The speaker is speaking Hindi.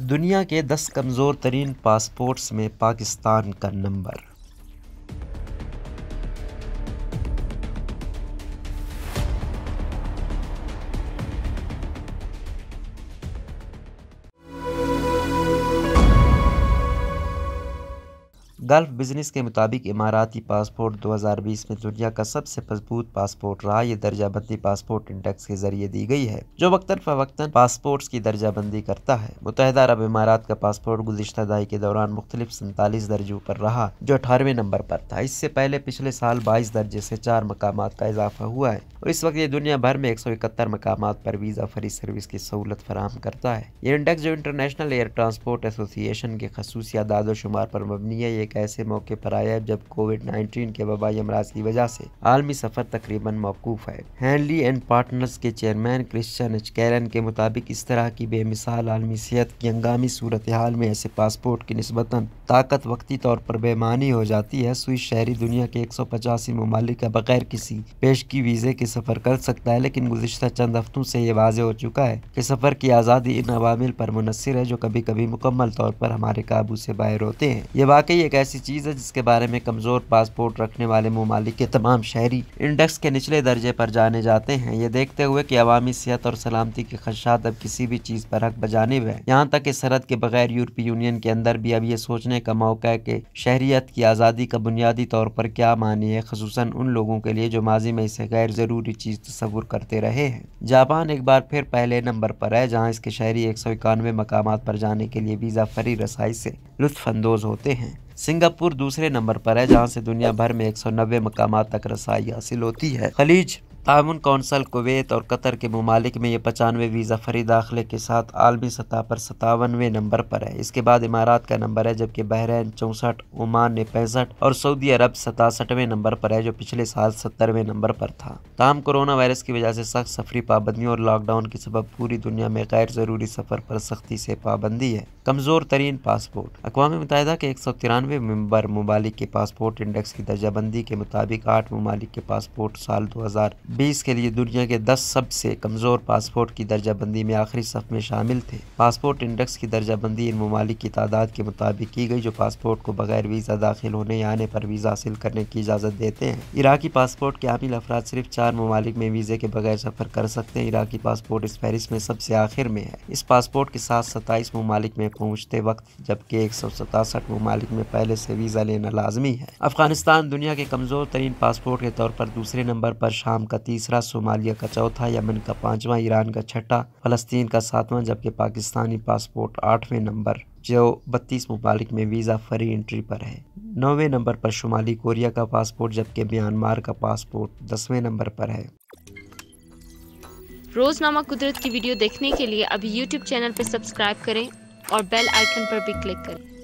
दुनिया के 10 कमज़ोर तरीन पासपोर्ट्स में पाकिस्तान का नंबर। गल्फ बिजनेस के मुताबिक इमाराती पासपोर्ट 2020 में दुनिया का सबसे मजबूत पासपोर्ट रहा। ये दर्जाबंदी पासपोर्ट इंडेक्स के जरिए दी गई है, जो वक्तन फवक्तन पासपोर्ट्स की दर्जाबंदी करता है। मुत्तहिदा अरब इमारात का पासपोर्ट गुज़िश्ता दहाई के दौरान मुख्तलिफ 47 दर्जों पर रहा, जो 18वें नंबर पर था। इससे पहले पिछले साल 22 दर्जे से 4 मकामात का इजाफा हुआ है और इस वक्त ये दुनिया भर में 171 मकामात पर वीज़ा फ्री सर्विस की सहूलत फराहम करता है। ये इंडेक्स, जो इंटरनेशनल एयर ट्रांसपोर्ट एसोसिएशन के खसूसी आदाद शुमार पर मबनी है, एक ऐसे मौके पर आया है जब कोविड-19 के वबाई अमराज की वजह से आलमी सफर तकरीबन मौकूफ है। हैंडली एंड पार्टनर्स के चेयरमैन क्रिश्चियन एच कैरन के मुताबिक इस तरह की बेमिसाल आलमी सेहत की हंगामी सूरत हाल में ऐसे पासपोर्ट की निस्बतन ताकत वक्ती तौर पर बेमानी हो जाती है। स्विस शहरी दुनिया के 185 ममालिक का बगैर किसी पेशगी वीजे के सफर कर सकता है, लेकिन गुज़िश्ता चंद हफ्तों से ये वाज़ेह हो चुका है कि सफर की आज़ादी इन अवामिल पर मुनस्सिर है, जो कभी कभी मुकम्मल तौर पर हमारे काबू से बाहर होते हैं। ये वाकई एक ऐसी चीज़ है जिसके बारे में कमज़ोर पासपोर्ट रखने वाले ममालिक के तमाम शहरी इंडेक्स के निचले दर्जे पर जाने जाते हैं। ये देखते हुए कि अवामी सेहत और सलामती के खदशात अब किसी भी चीज़ पर हक बजानिब है। यहाँ तक कि सरहद के बगैर यूरोपीय यूनियन के अंदर भी अब ये सोचने का मौका है कि शहरियत की आज़ादी का बुनियादी तौर पर क्या मानी है, खसूसन उन लोगों के लिए जो माजी में इसे गैर ज़रूरी चीज़ तस्वुर करते रहे हैं। जापान एक बार फिर पहले नंबर पर है, जहाँ इसके शहरी 191 मकामात पर जाने के लिए वीज़ा फ्री रसाई से लुत्फ़अंदोज़ होते हैं। सिंगापुर दूसरे नंबर पर है, जहां से दुनिया भर में 190 मकामात तक रसाई हासिल होती है। खलीज ताउन कौंसल, कुवैत और कतर के ममालिक में ये 95 वीज़ा फ्री दाखिले के साथ आलमी सतह पर 57वें नंबर पर है। इसके बाद इमारात का नंबर है, जबकि बहरीन 64, ओमान ने 65 और सऊदी अरब 67वें नंबर पर है, जो पिछले साल 70वें नंबर पर था। ताहम कोरोना वायरस की वजह से सख्त सफरी पाबंदियों और लॉकडाउन के सबब पूरी दुनिया में गैर ज़रूरी सफ़र पर सख्ती से पाबंदी है। कमज़ोर तरीन पासपोर्ट। अक़वाम मुत्तहिदा के 193 मेंबर ममालिक के पासपोर्ट इंडेक्स की दर्जाबंदी के मुताबिक 8 ममालिक के पासपोर्ट साल 2020 के लिए दुनिया के 10 सबसे कमज़ोर पासपोर्ट की दर्जाबंदी में आखिरी सफ में शामिल थे। पासपोर्ट इंडेक्स की दर्जाबंदी इन ममालिक की तादाद के मुताबिक की गई, जो पासपोर्ट को बगैर वीज़ा दाखिल होने या आने पर वीज़ा हासिल करने की इजाज़त देते हैं। इराकी पासपोर्ट के हामिल अफराद सिर्फ 4 ममालिक में वीज़े के बगैर सफ़र कर सकते हैं। इराकी पासपोर्ट इस फहरिस्त में सबसे आखिर में है। इस पासपोर्ट के साथ 27 ममालिक में पहुँचते वक्त, जबकि 167 ममालिक में पहले से वीज़ा लेना लाजमी है। अफगानिस्तान दुनिया के कमज़ोर तरीन पासपोर्ट के तौर पर दूसरे नंबर पर, शाम का तीसरा, सोमालिया का चौथा, यमन का 5वां, ईरान का 6वां, फ़लस्तीन का 7वां, जबकि पाकिस्तानी पासपोर्ट 8वें नंबर, जो 32 ममालिक में वीज़ा फ्री एंट्री पर है। 9वें नंबर पर शुमाली कोरिया का पासपोर्ट, जबकि म्यांमार का पासपोर्ट 10वें नंबर पर है। रोज़नामा कुदरत की वीडियो देखने के लिए अभी YouTube चैनल पर सब्सक्राइब करें और बेल आइकन पर भी क्लिक करें।